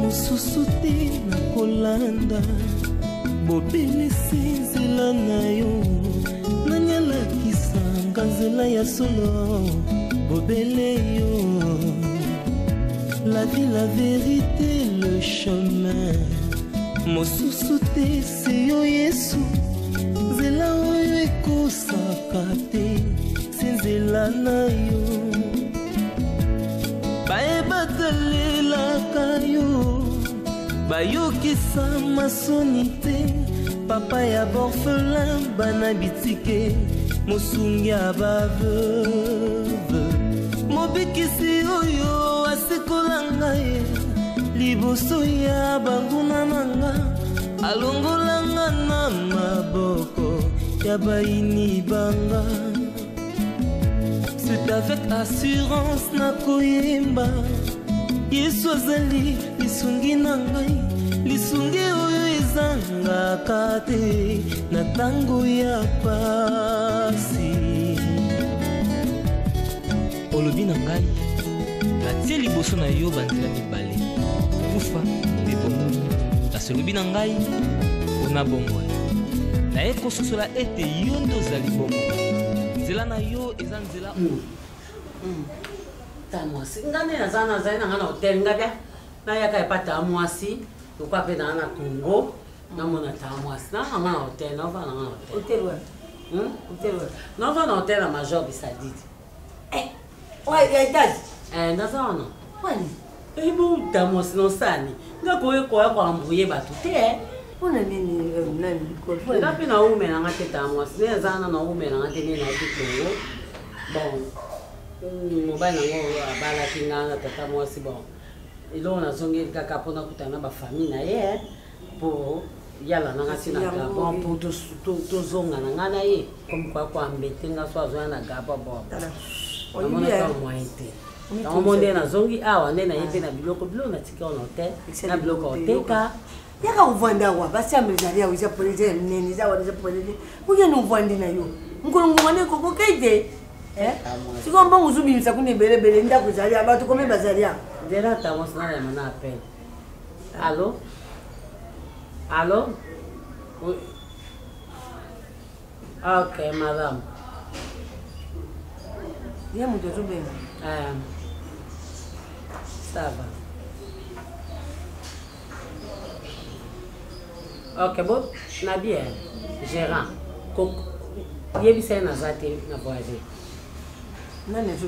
mosusu te na kolanda bobele nzela na yo nanyalakisanga nzela ya solo bobele yo la vie la vérité le chemin mosusu te se yo Yesu nzela oyo ekosaka te se nzela na yo bayebatalelaka yo bayokisa masoni te papa ya borfelin bana bitike mosungi ya baveuve mobikisi oyo asekolanga ye liboso ya banguna nanga alongolanga na maboko ya baini banga. C'est avec assurance na koyemba Yesu azali lisungi na ngai lisungi oyo ezangaka te na tango ya pasi olobi na ngai natie liboso na yo banzela mibale kufa mpe bomoi kasi olobi na ngai mpona bomoi naye kososola ete yo nde ozali bomoi nzela na yo eza nzela tamwasi ngane nazana zai na ngana hotel ngabya na yaka ya pata mwasi ukwa pe na na Congo na mona tamwasi na ngana hotel na va na ngana hotel wa hotel wa na va na hotel na Major Bisadidi ouais ya idadi nazana kwani bo tamwasi no sani ngako eko ya kwa mbuye batu te ona nini nani ko ngapi na ume na ngate tamwasi ne zana na ume na ngate ne na Congo bon mobali nango abala kinganga tata mwasi bon ilo nazongeli kaka mpona kutana bafamille na ye po yala nanga si na Gabon po tozonga na nga na ye comme kwa kwa mbete nga so azoya na Gabon bon namona ka moyen te tango nde nazongi awa nde na ye mpe na biloko natika na hotel na biloko oteka yaka uvanda wa basi amezali ya uza polisi nene za wa za polisi ugeni uvandi na yo ngolongwane koko keje siko mbongo zubimisa kune belebele ndako zali abantu kome bazali ndela tamwasi na mana appel allo allo oui. Ok madame ya muto zubema ça va ok bon na bien gérant yebisa na zate na voyager nani zo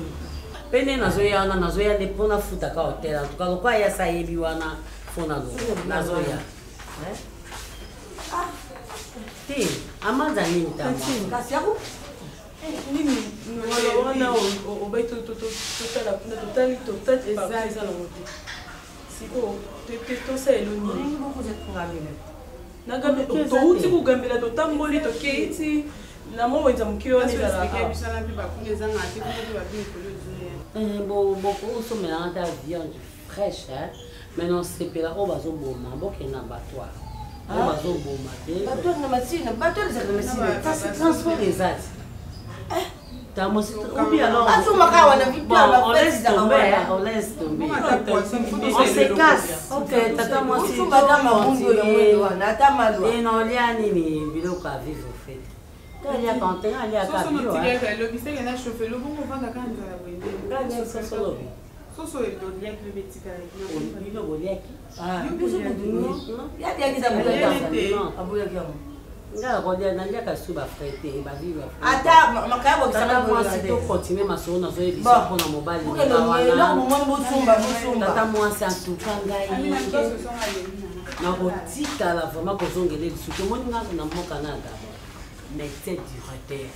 pene nazoya wana nazoya nde mpona futaka hotel en tout cas lokwa ya sayebi wana fona nazoya te amanza nini kasi yako nini wana obai totala kuna totali eza na mote siko tosala nini nagambe touti kugambela totamboli tokeiti na mo wenza mukio wana ezala beaucoup osomela ngata viande fraîche mais non sepela oyo bazoboma bokenda batware oyo bazoboma te batware na masina batware ezala na masina kasi transport ezati on laisse tomber. On se casse. Ok, tata moi si. Et non, il y a ni biloko à vivre au fait. Il y a quand il y a cabio. Le bise il y a chauffé le bon on va dans quand Soso et Doliak le mética avec le Goliath. Ah, il y a des gens qui nga rodia na lia kasuba frete ba vivre ata makabo sana moi si to continuer ma so na zo ebisa pona mobali na wana tata moi c'est en tout cas ngai na rotika la vraiment kozongele lisuki moni nga na moka na Gabon mais c'est directeur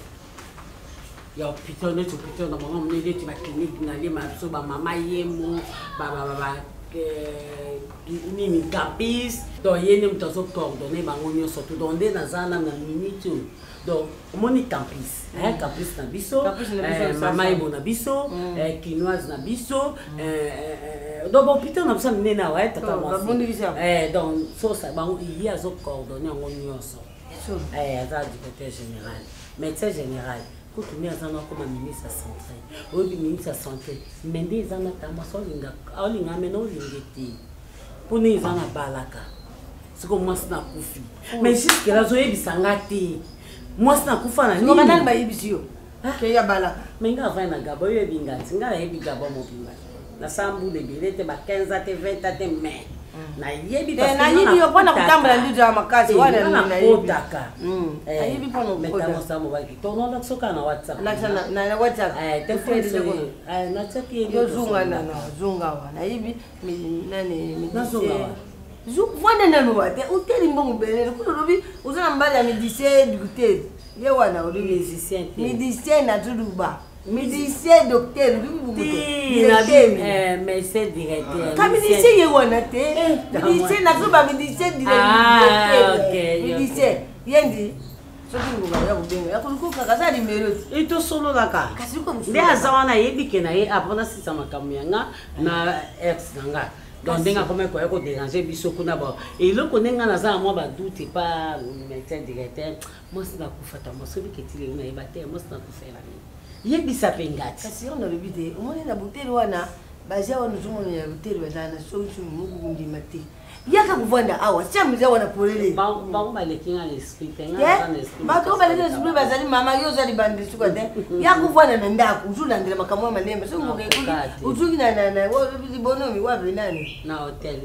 ya hôpital ne hôpital na mama mnede ti ba clinique na le ma so ba mama yemo ba nini capis donc yene mutazo coordonner bango nyonso to donde na zana na minute donc moni campus campus na biso mama yebo na biso quinoise na biso donc hôpital na biso nene na tata moi donc so ça bango il y a zo coordonner bango nyonso aza directeur général médecin général pour tout mettre en comme ministre santé ou ministre santé mais des en attendant ça linga alinga meno lingeti kuna eza na balaka siko mwasi na kufi mais jusque là zoyebisa nga te mwasi na kufa na nini banani bayebisi yo ke ya balaka mais nga avai na gabo oyebi ngati nga nayebi gabo mobimba nasambu lebele te ba 15 te 20 te mais nayebi nayebi yo mpona kotambola ndizo ya makasi wana nakotaka nayebi mpona metamosa mobaki tonola soka na whatsapp na whatsapp natiaki yozunga zunga wa nayebi nani nazunga wa vwana naloba te uteli mbongo belele kuna lobi uza na mbali ya midise dukuteli ye wana olobi musicien te midise na tuluba midise docteur médecin directeur ka midise ye wana te midise na tuluba midise directeur midise yendi soki ngunga ya kubenga ya kulukuka kaza limero itosololaka nde aza wana ayebi ke na ye apona sisa makambo yanga na ex na nga donc ndenge akoma ekoya kodérange biso kuna ba eloko ndenge naza na mwa badute pa médecin directeur mwasi nakufata mosobiki etileli nayeba te mwasi nakufela nini yebisa mpe ngati kasi yo nalobi te omoni na boteli wana bazia wana ozomona ya boteli bazala na soki mokuku ndima te yaka kuvanda awa siamiza wana polele bango baleki nga na esprit te bato baleki na esprit bazali mama yo ozali bande suka te ya kuvanda na ndako uzulandela makambo ya malembe so uzuki libonomi wape nani na hotel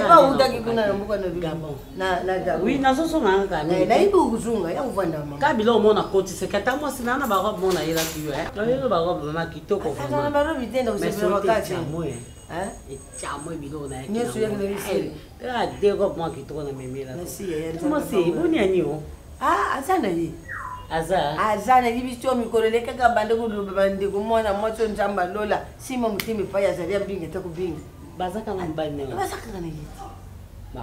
pa utaki kuna na mboka na gabo oui nazosonga kani nayibi ukuzunga ya kuvanda mama kabila omona kotiseka ta mwasi nana barobe mona yelaki yo oyelo barobe mama kitoko kana barobe tenda kusepela makati etiamo ebilo na nyonso yaki na isi de robe mwa kitoko na memela mwasi eboni ani o aza na ye aza na libisi oyo mikolo elekaka bande koloba bandeko mwana mwasi oyo nzambe alola nsima motema epai azali abinga ete kobinga bazakanga mobali nanga bazakanga na ye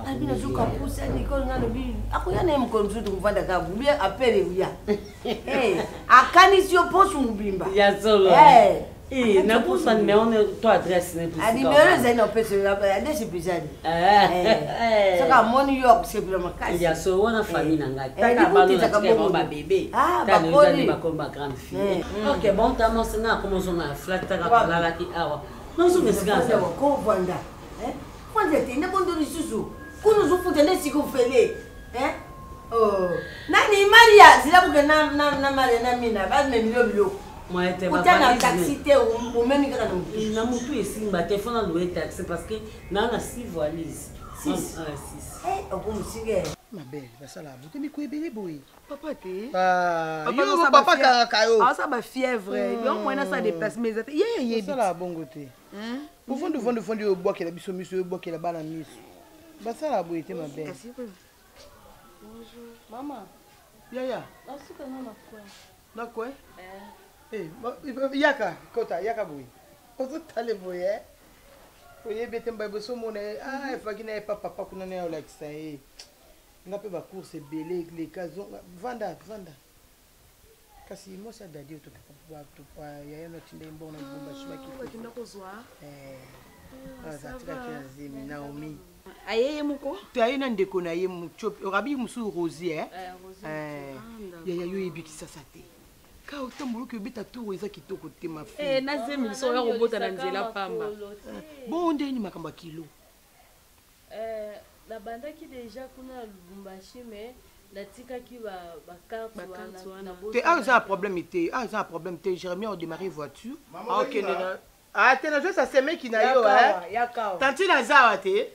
abi nazuka pusa nikolo nga lobi akoya na ye mokolo mosusu kovanda kaka bubi apele uya akanisi yo posu mobimba ya solo nabusa numéro to adresse ne plus numéro ezali na opesa adresse epesani soki amoni yo akusepela makasi ya so wana famille na ngai taka balo na tika ba babebe tanozali bakolo ba grande fille ok bon tamosi nga akomozonga flat taka kolalaki awa nozomesika kovanda vanda te nde bondo lisusu kuna ozofuta nde sika ofele nani maria zilabuke na maria na mina bamemilio biloko utana taxi te omemi kaka na mutu esimba te fona loye taxi parce que naa na 6 valise 6 okomusike mabele basala bote miko ebele boye papa te yo papa kaka yo asa ba fièvre yo moyena sa déplacement ezate ye yebi basala bongo te ofondi obwakela biso miso obwakela bana miso basala boye te mabele mama yaya asuka na quoi nakwe yaka kota yaka boye ozotale boye oyebi ete mba eboso omona efaki na ye pa papa kuna na olakisa ye nga mpe bacourse ebele leka vanda kasi mwasi adadi otopa yaya notinda ye mbongo na lubumbashi bakii naomi ayeye moko to aye na ndeko na ye orabi mosusu rosie yaya yo oyebikisasa te ka otamboloki obeta toro eza kitoko te mafe nazemi biso oya kobota na nzela pamba bon ndeni makambo ya kilo nabandaki deja kuna na lubumbashi mais natikaki bakarte wana te eza un problème te jérémie odémarrer voiture okende na te nazwi sasemeki na yo tanti naza awa te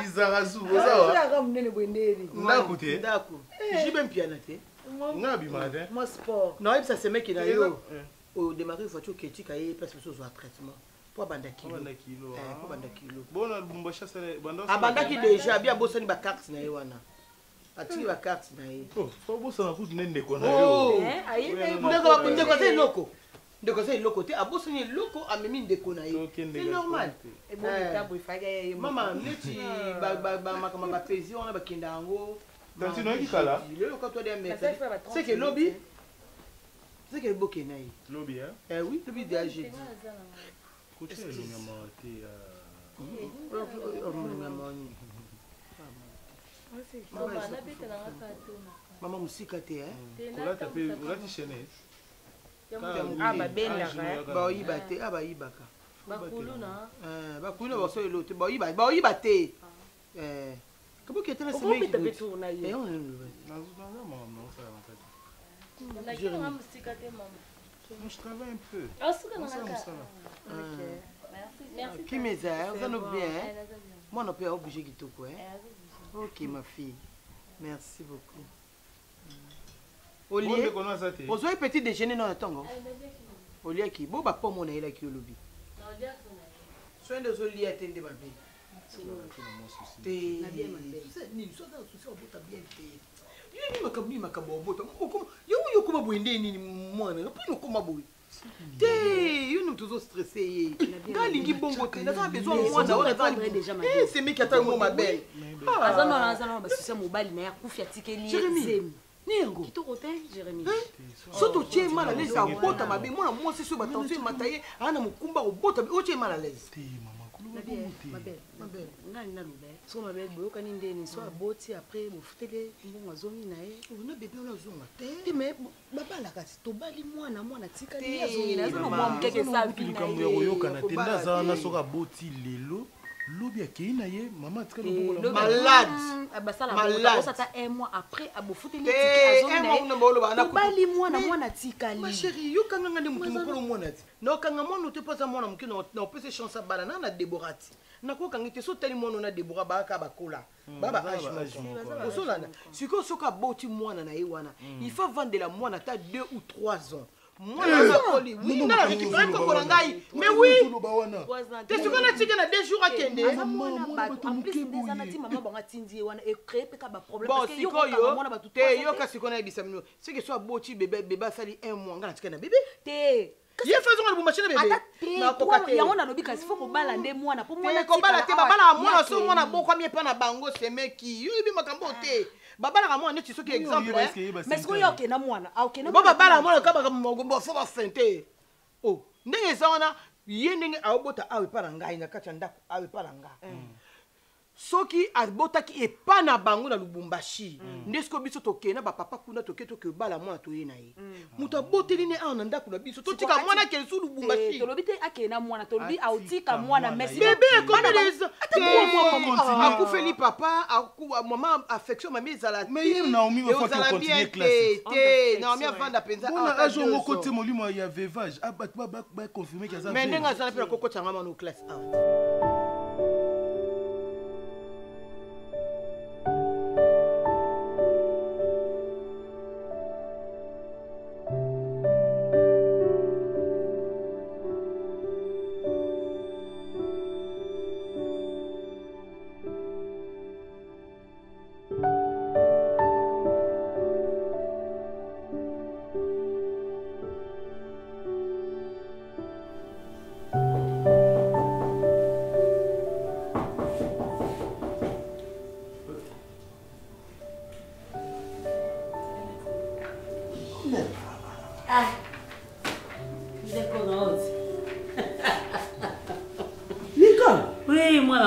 izarazu ozawa munene bwendeli ndako te ndako jibe mpiana te nga bima te moi sport naoyebisa semeki na yo odémarrer voiture oketika ye place mosusu ozwa traitement po abanda kilo bona lubumbashi abandaki déjà bi abosani bacarte na ye wana atiki bacarte na ye obosana kutu nde ndeko na yo ndeko aza eloko ndeko aza eloko te abosani eloko amemi ndeko na ye c'est normal mama neti makambo bapesi wana bakenda yango tanti noyeki kala lelo katwadi amesa seke lobi seke boke na ye lobi oui lobi de jeudi kuti elongama te mama mosika te olati chaîne bayibaka bayibaka bakuluna bakuluna baso elote baoyiba te kaboki etala semeki Je travaille un peu. Qui me ça bien. Moi, on peut obliger qui tout quoi. Ok, ma fille. Merci beaucoup. Olivier, vous avez petit déjeuner dans le tango. Olivier qui, bon, bah pas mon aïe là qui au lobby. Soin de Olivier attendez ma vie. Surtout tu es mal à l'aise à bota ma bé moi moi c'est sur attention mataye ana mukumba ko bota tu es mal à l'aise ma belle ngani na lube so ma belle boyoka ni ndeni so aboti après mo futele mbongo azongi na ye ona bébé ona zonga te mais babala kasi to bali mwana tika ni azongi na zo mo mkeke sa bina ye yoka na tenda za na soka boti lelo lobi akei na ye mama tika no malade abasala malade ça ta un mois après abofutele tika azongi na ye to bali mwana tika li ma chérie yo kanga ngani mutu mukolo mwana ti no kanga mwana te poza mwana mukino na opese chance bala na Deborati na ko kanga te so tali mwana na Debora ba ka bakola baba age osolana siko soka boti mwana na ye wana il faut vendre la mwana ta 2 ou 3 ans. Moi, oui, non, mais oui, tu es sûr qu'on a tiré 2 jours à Kende. En plus, des années, maman, on a tiré, on a créé un problème. Bon, si quoi, yo, kasi qu'on a dit ça, c'est que soit beau, bébé, sali 1 mois, on a tiré un bébé. Il y a façon de machine bébé. Il y a un lobby kasi faut qu'on balande moi na pour moi na kobala te babala moi so moi na boko mi pa na bango c'est meki. Yo bi makambo te. Babala ka moi neti soki exemple. Mais ce que yo ke na mwana, a ke na. Bo babala moi ka ba mo fo ba sente. Oh, ndenge za wana ye ndenge awobota awe pa na ngai na kati ndako awe pa na nga. Soki abota ki e pa na bango na Lubumbashi. Ndesko biso tokena ba papa kuna toketo ke bala mwana to ye na ye. Muta boteli ne ana ndako na biso. Totika mwana ke su Lubumbashi. To lobite akena mwana to lobi autika mwana merci. Bébé comme les akufeli papa aku maman affection mami ezala. Mais hier Naomi va faire que continuer classe. Naomi avanda penza. Bon là je ngo côté molimo ya vevage. Ba confirmer que ça. Mais ndenga za na koko tsanga mama no classe.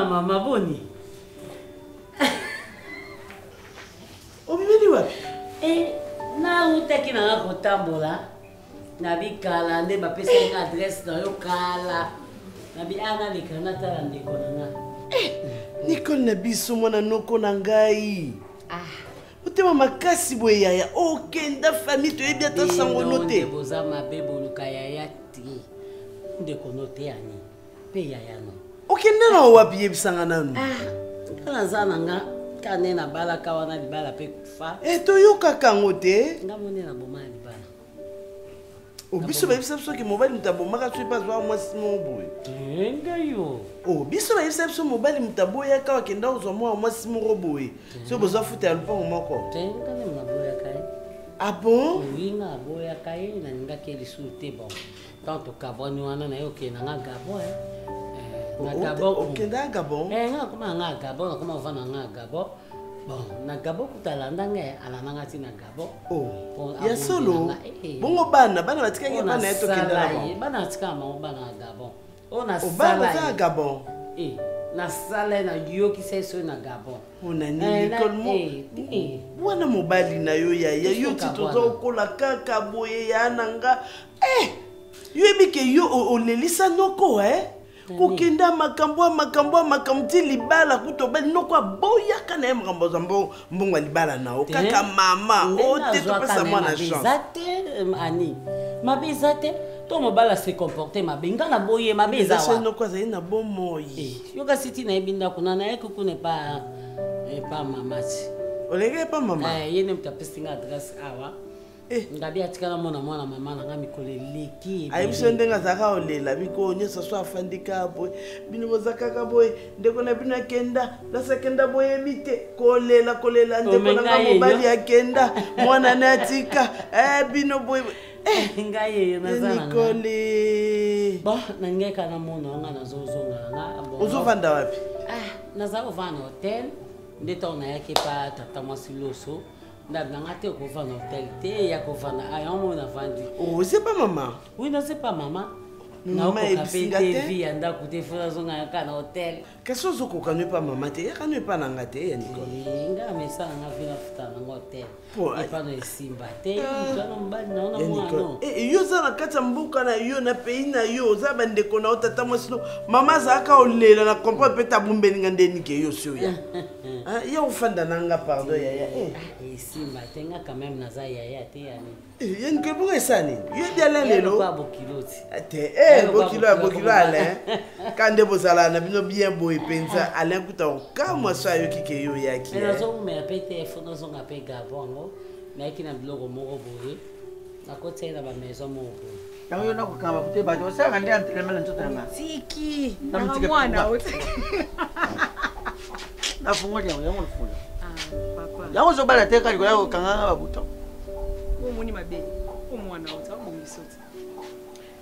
Mama boni. Obimeli wapi? Na uteki na kotambola. Na bikala nde bapesa nga adresse na yo kala. Na bi ana likana tala ndeko na. Nicole na biso mwana noko na ngai. Utema makasi boye yaya. Okenda famille to ebia ta sango note. Boza mabe boluka yaya ti. Ndeko note yani. Pe yaya no. Okende na wapi yebisanga nanu? Kana zana nga kane na bala kawana libala pe kufa. To yoka kango te? Nga mone na boma libala. Biso ba yebisa biso ke mobali mutabomaka so pas wa mwasi moboye. Nga yo. Biso ba yebisa biso mobali mutaboya ka wakenda uzwa mwa mwasi moboye. So boza futa ya lupango moko. Nga ne mnaboya kai. Ah bon? Oui, nga boya kai na nga keli sute bon. Tanto kaboni wana na yo ke na nga gabo na Gabon. Okenda Gabon? Nga kuma nga Gabon, kuma vana nga Gabon. Bon, na Gabon kutalanda nge alananga tina Gabon. Ya solo. Bongo bana batikange bana eto kenda Gabon. Bana tika ma bana Gabon. Na sala. Bana Gabon. Na sala na yoki seso na Gabon. Ona ni kolmo. Wana mobali na yo ya yo titozo kola kaka boye ya nanga. Yo ebike yo olelisa noko kokenda makambo ti libala kutobali noko aboyaka na ye makambo za mbongo ya libala nao kaka mama o te topesa mwana chance ani mabe eza te to mobala se comporte mabe nga na boye mabe eza wa noko azali na bomoi yo kasi ti nayebi ndako na ye kuku ne pa mama ti olenge pa mama ye ne mutapesi nga adresse awa ngabi atikala mwana mama na nga mikolo eleki ayebiso ndenge azalaka olela biko nyonso so afandika boye bino bozakaka boye ndeko na bino akenda nasakenda boyebi te kolela ndeko nanga mobali akenda mwana ne atika bino boye ngai yeyo nazala nikole bon nangeka na mona nga nazozonga nga ozovanda wapi nazala kovanda na hotel nde ntango nayaki pa tata mwasi loso ndabinanga te okovanda hotel te ya kovanda ayango navandi c'est pas maman oui non c'est pas maman naokoka mpe te vi ya ndako te fo nazongaka na hotel kasi ozokoka no epa mama te yaka no epa nanga te ya nikole nga mesa nanga vi nafuta nanga hotel epa no esimba te mutwana mobali naona mwana yo oza na kati ya mboka na yo na pays na yo oza bandeko na yo tata mwasino mama azalaka olela na comprendre mpe tabumbelinga nde nike yo sio ya ya ofanda nanga pardon yaya esimba te nga quand même naza yaya te yani ya nikole bongo esa nini yo diala lelo bokiloti te bokilo alain kande bozala na bino bien boye mpenza alain kuta okamwa so ayoki ke yo yaki nazomumela mpe te fo nazonga mpe gabon yango nayaki na biloko moko boye nakoti ye na bamaison moko boye yango yo nakokanga bakute bato osalaka nde antelema na nzoto yanga tiki nanga mwana nafungoli yango yango lufula yango ozobala te kali koya kokanganga babuta omoni mabe omwana ota obongiso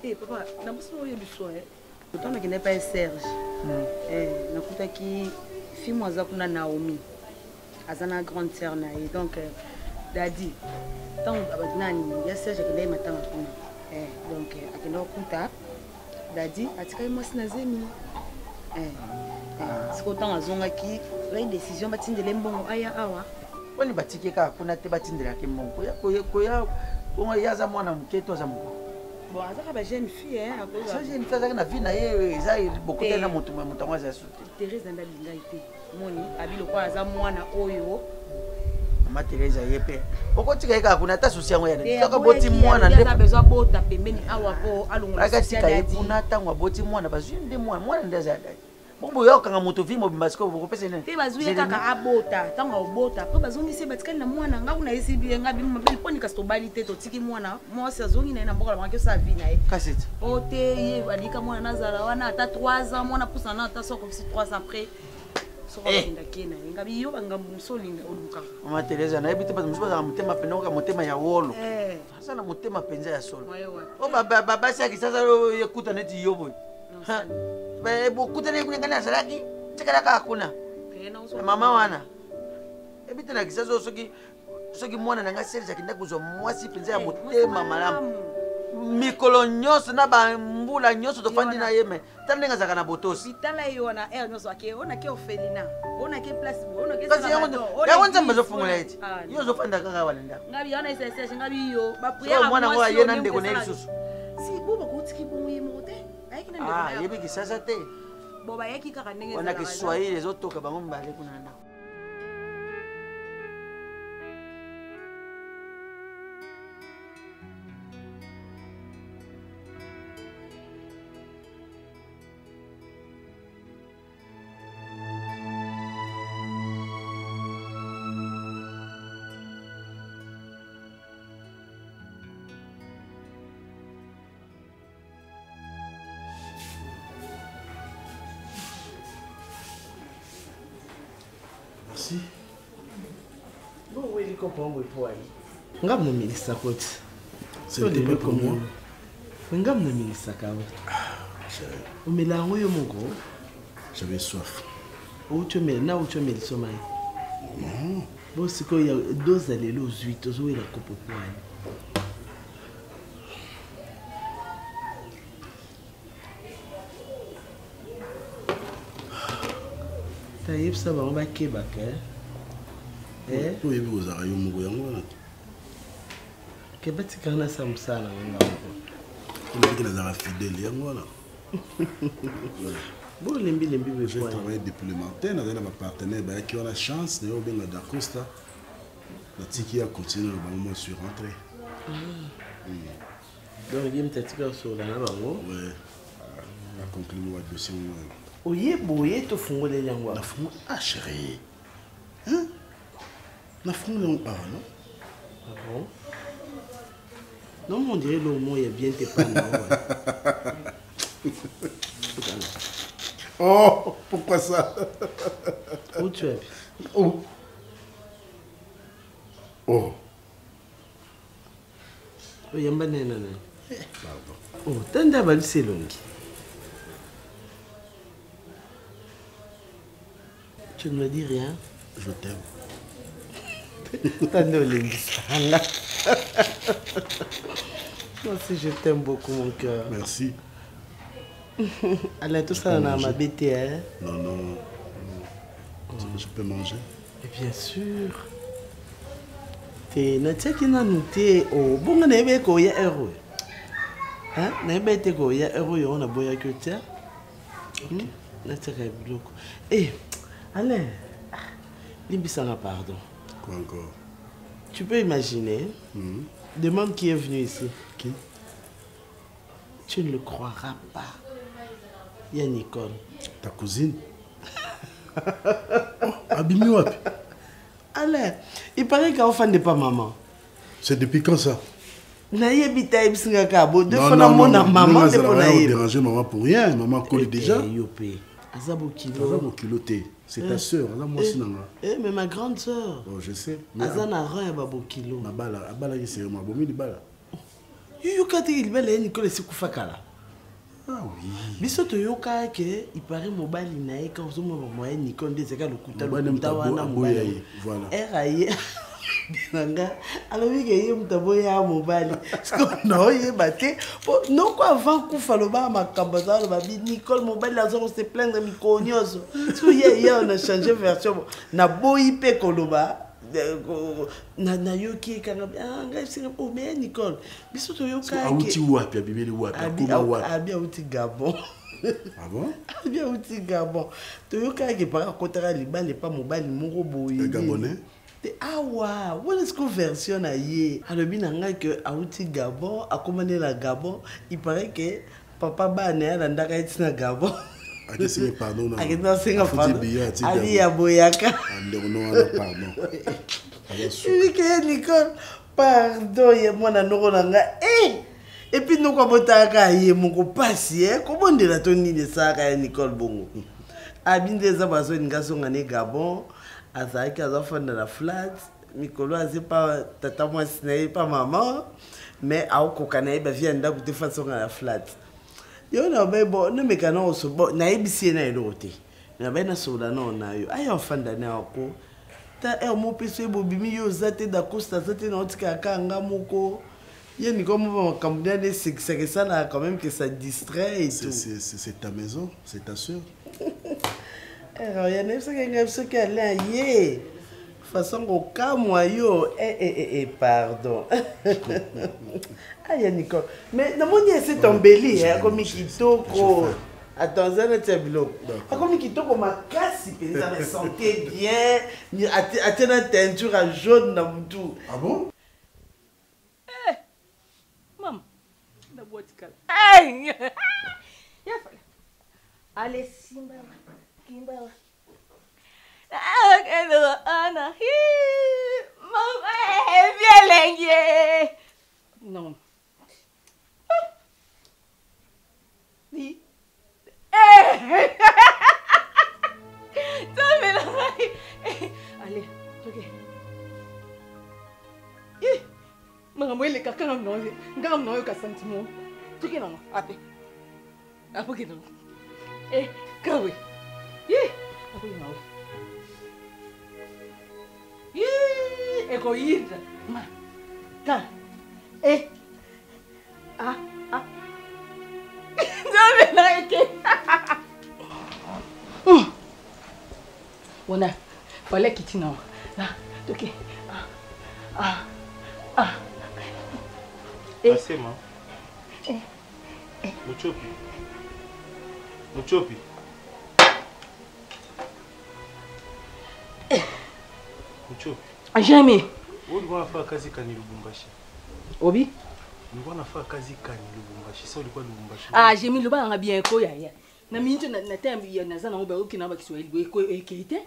te papa nabosola oyebiso oto nakende pa Serge nakutaki fille aza kuna Naomi aza na grande sœur na ye donc dadi ntango nani ya Serge akende ye matanga kuna donc akende kokuta dadi atikali mwasi na zemi siko ntango azongaki rai décision batindele mbongo aya awa poni batiki kaka kuna te batindelaki mbongo koya bongo ye aza mwana moke to aza moko bon azaka ba jeune fille jeune fille azaki na vie na ye eza bokute na moto yango aza sote Thérèse ndalinga ite moni abiloko aza mwana oyo mama Thérèse ye pe okotika ye kaka kuna ata susi yango yana soka boti mwana nde besoin bota pembeni awa po alongola akatika ye kuna ntango aboti mwana bazwi nde mwana nde aza dadi bongo yokanga moto vi mobimba siko bokopesa nini te bazwi kaka abota ntango abota mpo bazongisi batikali na mwana nga kuna yesibi nga bino mabeli mponi kasi tobali te totiki mwana mwasi azongi na ye na mboka lamaki osala vi na ye kasi te po te ye alika mwana nazala wana ata 3 ans mwana pusana na ata soko bisi 3 ans après soko bakendaki ye na ye nga biyo bangambo mosolinga olukaka mama Thérèse nayebi te bato mosusu bazala motema pene oka motema ya wolo aza na motema mpenza ya solo o babasi ya kisasa ekuta neti yo boye bokutani kunyangani azalaki tikalaka akuna mama wana ebite na kisasa soki mwana nanga Serge akenda kozwa mwasi mpenza ya motema malamu mikolo nyonso na bambula nyonso tofandi na ye me tala ndenge azalaka na botosi bitala ye wana aire nyonso ake onake orphelina onake place kasi yango nzambe azofungola eti yo ozofanda kaka wana ndako ngabi wana eseseshe ngabi yo mwana ngo aye na ndeko na ye lisusu si bo bakotiki bongo ye moko te yebi kisasa te boba yaki kaka ndenge wana Kiswahili ezotoka bango mbale kuna ndako Merci. Bon, oui, il comprend mon poids. Ngam no ministre koti. C'est le comment. Ngam no ministre kawo. O melango yo mongo. J'avais soif. O tu me na o tu me somai. Non. Bon, c'est quoi il y a 2 allées aux 8 aux la coupe poids. Taïb ça va on va kebak oyebi kozala yo moko yango wana ke batikana samsana ngako oleki nazalaka fidele yango wana Bon, j'ai travaillé depuis le matin, on a un partenaire qui a la chance, on a bien d'Acosta. La tiki a continué, je suis rentré. Donc, il y a une petite sur la lave. Oui, on a conclu le dossier. Oui, oui, tu fais les langues. La fond, ah chérie. Hein? La fond, non? Ah bon? Non, on dirait le mot est bien tes parents. Oh, pourquoi ça? Où tu es? Oh. Oh. Il y a un banana. Pardon. Oh, t'as un dabal selongi. Tu ne me dis rien? Je t'aime. T'as un olingis. Moi aussi, je t'aime beaucoup, mon cœur. Merci. Alain, tout ça, on a ma bête, hein? Non, non. Je peux manger? Et bien sûr. Tu sais qu'il a noté au bon, on a eu un euro. Hein? On a eu un euro, on a boyé que tu as. Eh, Alain, Limbissanga, pardon. Quoi encore? Tu peux imaginer, demande qui est venu ici. Qui? Tu ne le croiras pas. Il y a Nicole. Ta cousine? Oh, Abimi Wapi? Alain, il paraît qu'elle ne pas maman. C'est depuis quand ça? Non, non, non, maman déranger maman pour rien. Maman colle déjà. C'est ta soeur. Mais ma grande soeur. Oh, je sais. Azana Ran Babo Kilo. Ma bala, c'est ma bomi de bala. Il belle Nicole Sikufakala. Ah oui. Bisoto yoka ke il paraît mobile nae quand vous moyen Nicole des le kuta wana mobile. Voilà. Eraye. Nanga alors oui que mutabo ya mobile. Parce que non y baté. Non quoi avant kufa lo ba makambaza lo ba Nicole mobile la zone se plaindre mikonioso. So hier on a changé version na boyi pe koloba. Na yoki kanga ngai singa o me Nicole bisoto yoka auti wapi abibeli wapi akoma wapi abia uti Gabon. Ah bon? Abia uti Gabon to yoka ke para kotara libale pa mobile moko boyi Gabonais awa wala ce version na ye alobi na ngai que auti Gabon akomane la Gabon il paraît que papa ba na ya ndaka itina Gabon. Adesinga pardon. Adesinga pardon. Ali ya boyaka. Pardon. Nicole, pardon, il y a mon anoranga. Et puis nous comme t'as y mon passé, comment de la toni de ça Nicole Bongo. Abin des abasso une garçon en Gabon, Azaki a enfant de la flat, Nicolo a pas tata moi pas maman, mais à Okokanaï vient de façon à la flat. Yo na bon no mekana oso bo na ebisi na elote na bena soda na na yo ayo fanda na ko ta mo peso ebo bimi yo zate da costa zate na otika kanga moko ye ni comme makambo de c'est que ça là quand même que ça distrait et tout c'est ta maison c'est ta sœur ya ne ça que ngapso que là ye façon au cas moi yo pardon. Aïe Nicole, mais non mon c'est tombé hein comme kitoko. Attends ça ne tableau. Comme kitoko ma casse ça me sentait bien. Atteint teinture à jaune dans tout. Ah bon? Maman, la boîte calme. Hey! Allez Simba, Kimba. Ana, maman, viens lengue. Non. Oui. Allez, ok. Maman, il est quelqu'un de noyé. Ngam noyé ka sentiment. Tu qui non? Ape. Ape qui non? Kawe. Ape non. Egoísta, ma, tá, não me dá aqui. Ona, olha que tinha, tá, do que, Passez, moi. Muchopi. Muchopi. Muchopi. Jamais. Ulikuwa unafanya kazi kani Lubumbashi? Obi? Ulikuwa unafanya kazi kani Lubumbashi? Sasa ulikuwa Lubumbashi. Ah, j'ai mis le bas bien ko ya. Na minto na tembe ya nazana ngo ba ukina ba Kiswahili ko ekite.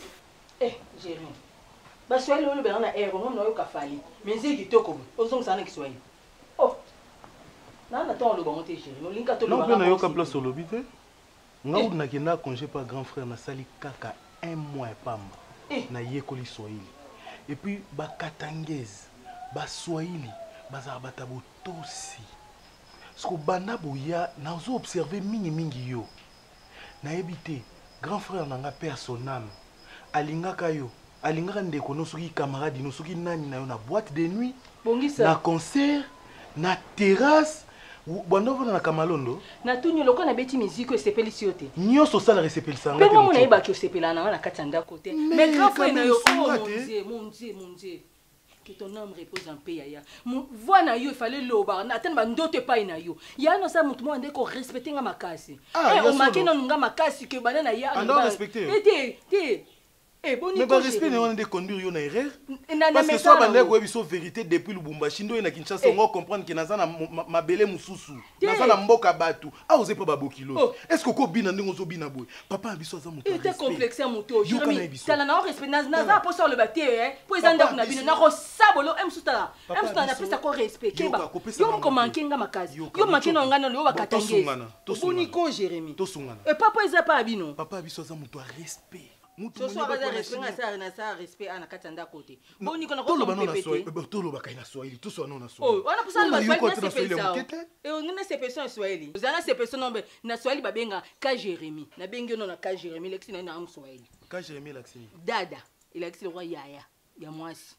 Jérémy. Ba Swahili lo ba na ero ngo yo kafali. Menzi kitoko. Ozongo sana Kiswahili. Oh. Na ton lo ba monter Jérémy. Olinka to lo ba. Non, on a eu qu'à place sur l'obité. Nga na kenda congé par grand frère na sali kaka 1 mois et pamba. Na yekoli Swahili. Et puis ba katangez, ba Swahili, baza batabo tosi. Sko banda boya na zo observer mingi yo. Na ebité grand frère nanga père son âme. Alingaka yo, alingaka ndeko no soki camarade no soki nani na yo na boîte de nuit. Bongisa. Na concert, na terrasse. Bando na Kamalondo na tunyo loko na beti musique sepeli siote nyoso sala resepeli sanga pe mo na iba ki sepela na katanda côté mais grand frère na yo mon Dieu que ton âme repose en paix ya voix na yo il fallait loba na tellement ndote pa na yo ya no sa mutu mo ande ko respecter nga makasi on manquait na nga makasi que banana ya on doit respecter te mais pas respect on de conduire yo na erreur parce que soit bande ko biso vérité depuis Lubumbashi ndo na Kinshasa on comprendre que naza na mabele mususu naza na mboka batu oser pas babokilo est-ce que ko bina ndingo zo bina boy papa biso za mutu était complexé mutu Jérémy tala na respect naza pour ça le baté pour ezanda kuna bina na ko sabolo emsuta na pesa ko respect keba yo ko manquer nga makazi yo manquer na ngana yo bakatangé boni ko Jérémy et papa eza pas bino papa biso za mutu respect mutu so baza respect na sa respect ana katanda côté boni ko na ko répéter tolo bakaina Swahili tout so na Swahili oh on a pour ça le Swahili et on a ces personnes Swahili vous avez ces personnes na Swahili babenga ka Jérémy na bengi no na ka Jérémy lexi na am Swahili ka Jérémy lexi dada il lexi le roi yaya ya mwasi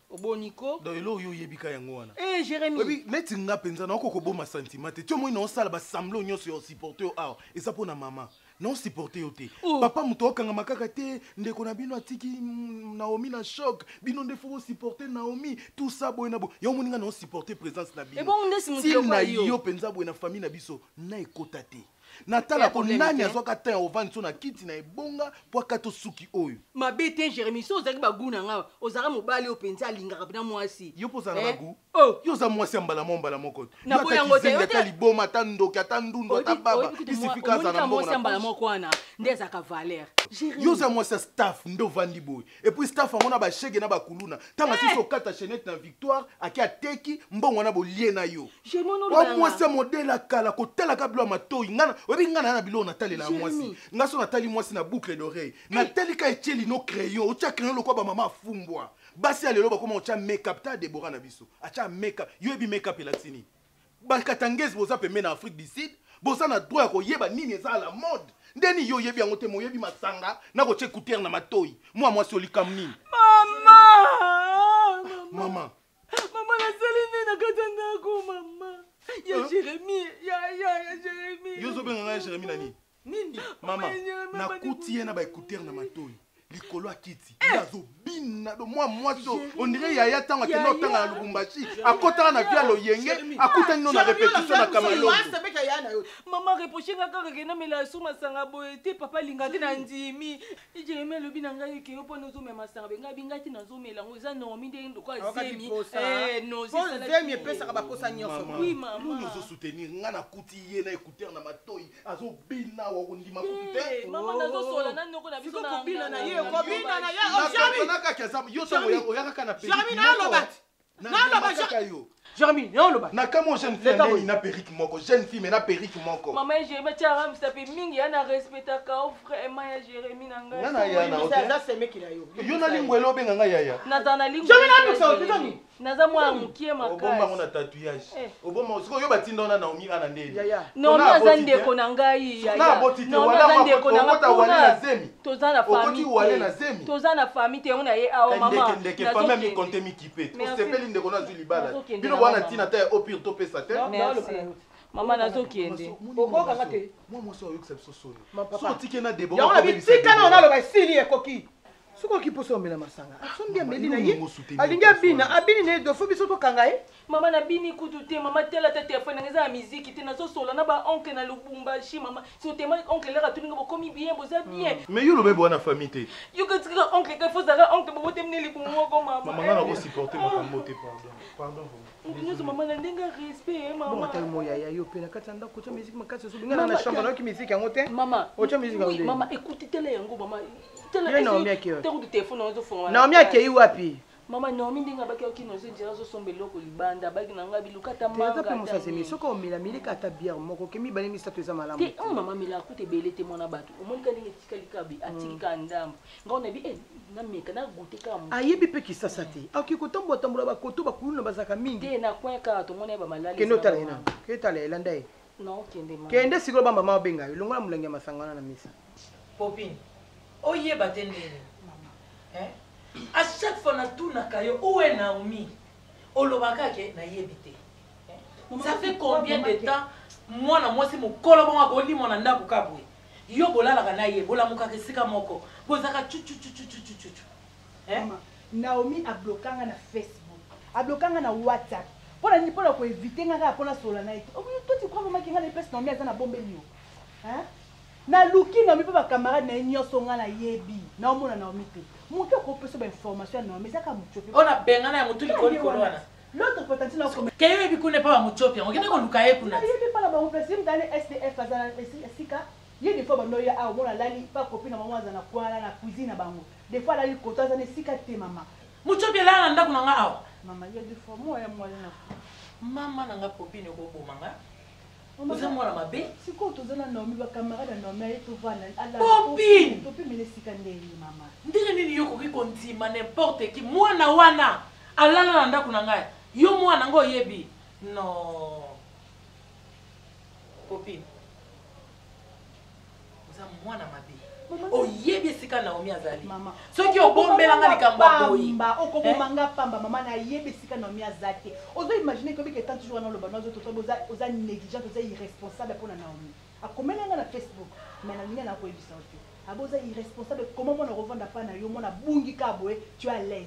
oboniko do elo yo yebika yango wana Jérémy oui neti nga penza na ko boma sentiment te mo ino sala ba samblo nyonso yo supporter aw eza pona mama non supporter ote papa muto okanga makaka te ndeko na bino atiki Naomi na choc bino ndefo supporter Naomi tout ça boy na bo yo moninga non supporter présence na bino si na yo penza boy na famille na biso na ekota te natala ko nani azoka ta ovani so na kiti na ebonga po kato suki oyo mabete Jérémy so zaki baguna nga ozara mobali openza lingaka bina mwasi yo poza na bagu yo za mwasi mbala moko na boyango te yo ta liboma ta ndoki ata ndundo ta baba isifika za na mwasi mbala moko wana ndeza ka valeur yo za mwasi staff ndo vandi boy et puis staff ngona ba shege na ba kuluna tanga siso kata chenette na victoire akia teki mbongo na bolie na yo wa mwasi modela kala ko tela ka blo matoi ngana obi ngana na bilo na tali la mwasi ngaso na tali mwasi na boucle d'oreille na tali ka etieli no crayon o tia crayon lokwa ba mama fumbwa basi alelo ba koma o tia make-up ta Deborah na biso acha make-up yo ebi make-up elatini ba katangezi boza pembe na Afrique du Sud boza na droit ko yeba nini eza la mode ndeni yo yebi yango te mo yebi masanga na ko che couture na matoi mwasi olika mnini mama na selini na katanda ko mama ya Jérémy ya Jérémy yo zo benga Jérémy nani nini mama na kutie na ba écouteur na matoi likolo akiti yazo bina do mwasi on dirait yaya tanga ke no tanga na Lubumbashi akota na via lo yenge akuta nino na répétition na Kamalondo mama reprocher ngaka kena mela suma sanga boete papa lingaki na ndimi Jérémy lobi na ngai ke yo pona zo mema sanga benga bingati na zo mela ngoza no mi de ndoko azemi no zemi pesa ka baposa nyonso oui mama nous zo soutenir ngana kuti ye na écouteur na matoi azo bina wa kondima kuti mama na zo sola na ndoko na biso na bina na ye ko bina na ya Jérémy yo so oyaka kana pe Jérémy na lobat Jérémy non lobat na kamo jeune fille na perruque moko jeune fille mais na perruque moko mama Jérémy tiara msape mingi yana respecta ka vraiment ya Jérémy na ngai nana ya na ote ça c'est meki na yo na lingwe lo benga nga yaya nazana lingwe Jérémy na so pitoni naza mwa mukie makasi oboma ngona tatouage oboma siko yo batinda ona Naomi ana ndeni no naza ndeko na ngai yaya na botite wala ndeko na ngota wale na zemi tozana famille wale na zemi tozana famille te ona ye awa mama ndeke famille mi compter mi kipe osepeli ndeko na zuli bala bino wana tina ta au pire to pesa te mama nazokende okokanga te moi so yo que ça so so so tike na Deborah ya ona bitika na ona lo ba sili ekoki Soko ki poso omela masanga. Asombi ameli na ye. Alingi abina, abini ne do fobi soto kanga ye. Mama na bini kutu te, mama tela ta téléphone ngeza musique te na so solo na ba oncle na Lubumbashi mama. So te ma oncle la tuninga bo komi bien, bo za bien. Mais yo lo be bona famille te. Yo ka tsika oncle ka faut ça oncle bo te mneli kumo ko mama. Maman na ko supporter makambo te pardon. Pardon. Nous maman na ndenga respect mama. Bon tal moya ya yo pena katanda ko musique makatso so binga na chambre na ki musique yango te. Mama. Ocha musique yango. Mama écoute tele yango mama. Naomi akio. Te téléphone on zo fona. Naomi akio wapi? Mama Naomi ndinga baki okino zo njira zo sombelo ko libanda baki nanga bilukata manga. Teza pe musa semi soko omela milika ta bière moko kemi bani misato eza malamu. Te mama mila kute belete mona batu. Omonika ndinga tikali kabi atiki ka ndambo. Ngona bi na meka na gote ka mu. Ayebi pe kisasa te. Akiko tombo tambola ba koto ba kuluna bazaka mingi. Te na kwenka to mona ba malali. Keno tala ina. Ke tala elanda e. Non kende mama. Kende sigolo ba mama obenga. Longola mulangi masangana na misa. Popine. Oyeba tendele. Hein? À chaque fois na tout na kayo où est Naomi? Olobaka ke na yebite. Ça fait combien de temps moi na moi c'est mon kolobonga ko li mona ndako kabwe. Yo bolala kana ye bola mukaka sika moko. Bozaka chu. Hein? Naomi a bloqué na Facebook. A bloqué na WhatsApp. Pour ko éviter nga pour na sola na ite. Toi tu crois maman ki nga les peste Naomi azana bombe liyo. Hein? Na luki na mi pa ba camarade na nyoso nga na yebi. Na omona Naomi te. Mutu ko pesa ba information na mais aka mutu. Ona benga na mutu likoli kolwana. L'autre potentiel na ko. Kayo ebi kune pa mutu pia. Ngene ko lukaye kuna. Yebi pa na ba president dans SDF azana sika. Ye des fois ba noya a omona lali pa copine maman azana kwala na cuisine bango. Des fois lali kota azana sika te mama. Mutu pia la na ndako nga awa. Mama ye des fois moi na. Mama nanga copine ko bomanga. Oza mwana mabe? Siko tozana Naomi ba camarade Naomi ayeto vana ala. Popine. Popine mele sika ndeli mama. Ndenge nini yoko kiko ntima n'importe qui mwana wana alala na ndako na ngai. Yo mwana ngo yebi. No. Popine. Oza mwana mabe. O yebi sika Naomi azali. Mama. Soki obombela nga likamba boyi. Okobomanga pamba mama na yebi sika Naomi azali. Ozo imaginer que tant toujours dans le bano zo toto oza négligent, oza irresponsable pour Naomi. Akomela nga na Facebook, mais na ligne na ko ebisa ote. Aboza irresponsable comment on revendre pas na yo mona bungi ka boye, tu es à l'aise.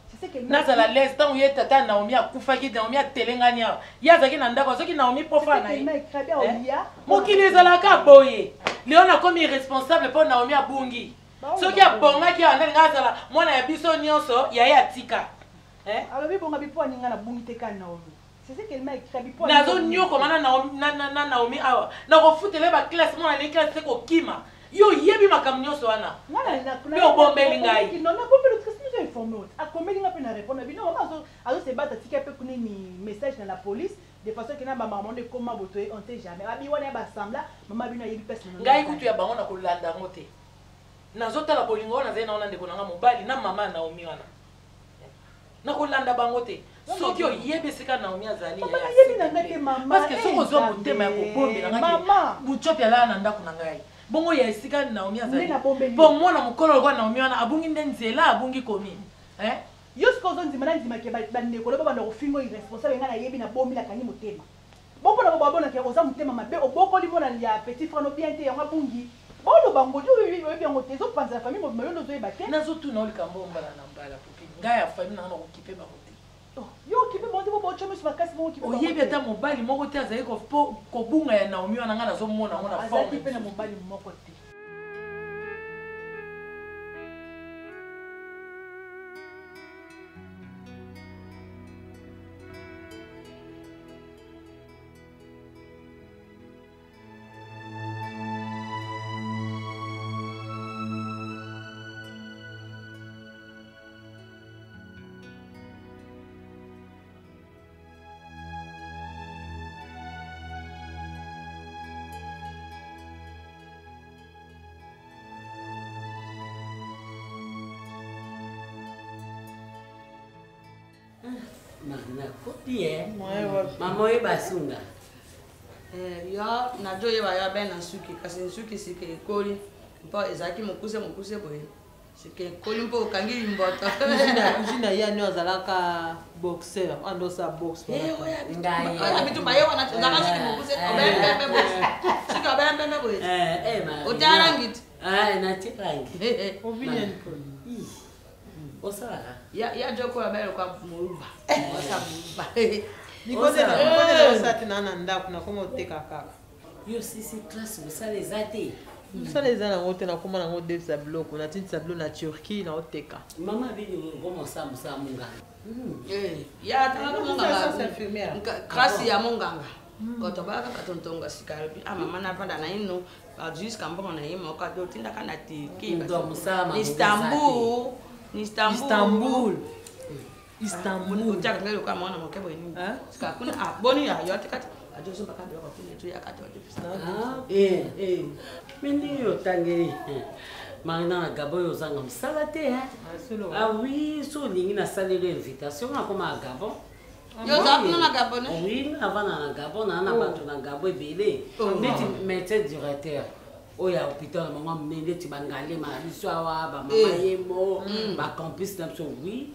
C'est ce que nazala l'aise tant uye tata Naomi akufaki Naomi atelenganya. Yazaki na ndako soki Naomi profana. Mokili ezalaka boye. Léona comme irresponsable pour Naomi abungi. Soki abonga ki andali ngazala mwana ya biso nyonso ya tika. Alors bi bonga bi po ninga na bungi te ka Naomi. C'est ce qu'elle m'a écrit bi po. Nazo nyoko mana Naomi awa. Na ko futele ba classe mwana le classe ko kima. Yo yebi makam nyonso wana. Yo bombeli ngai. Non na bombeli très nous informé. A combien nga pe na répondre bi non azo se battre tika pe kuni ni message na la police de façon que na ba maman de comment botoy on sait jamais. Abi wana ba sambla mama bino yebi pesa na. Ngai kutu ya bango na ko landa ngote. Nazota la bolingo na zena ona ndeko nanga mobali na mama Naomi wana. Na ko landa bango te. Soki oyebe sika Naomi azali. Mama yebi na ngate mama. Parce que soko zo motema ya kobombe na ngaki. Mama. Buchopi ala na ndako na ngai. Bongo ya sika Naomi azali. Bon mwana mukolo kwa Naomi wana abungi ndenzela abungi komi. Yosko zo ndima na ndima ke ba ndeko loba na ofingo irresponsable nga na yebi na bombi la kanyi motema. Boko na baba bona ke oza motema mabe oboko limo na ya petit frère no bien te ya abungi. Bolo bango jo yebi yango te zo panza la famille mo yondo zo yeba te. Nazo tu na olikambo mbala na mbala popi. Ngai ya famille na ngo kipe ba kote. Yo kipe mo ndimo bo chomo ba kasi mo kipe. Oyebi ata mobali moko te azali ko bunga ya Naomi wana nga nazo mona ngona forme. Azali kipe na mobali moko te. Mama ye basunga. Yo na jo ye ba ya ben na suki kasi suki sike koli. Mpo ezaki mokuse boye. Sike koli mpo kangi mboto. Jina ya nyo zalaka boxer, ando sa box. Ngai. Abitu baye wana zaka sike mokuse obembe boye. Sike obembe boye. Ma. Otarangit. Ah, natirangi. Opinion Osala. Ya joko ya belo kwa muruba. Osa muruba. Nikodela osati nana ndako na koma oteka kaka. Yo sisi classe osala ezate. Osala ezana ngote na koma na ngo devisa biloko na tindi sablo na Turquie na oteka. Mama bini ngoma samusa munganga. Ya tanga munganga. Grâce ya munganga. Koto baka katontonga sikaribi. Mama na panda na ino. Jusqu'à mbongo na yimo ka do tinda kana tiki. Istanbul. Utaka ngelo kama mwana mkebo ni. Sika kuna boni ya yote kati. Ajoso baka ndo kuna tu ya kati wajipisa. Mini yo tangeri. Marina na Gabo yo zanga msala te Ah oui, so lingi na salelo invitation na koma Gabo. Yo zakuna na Gabo ne? Oui, avana na Gabo na bato na Gabo ebele. Neti médecin directeur. Oya hôpital na mama mende ti bangale ma biso awa ba mama yemo ba campus na so oui.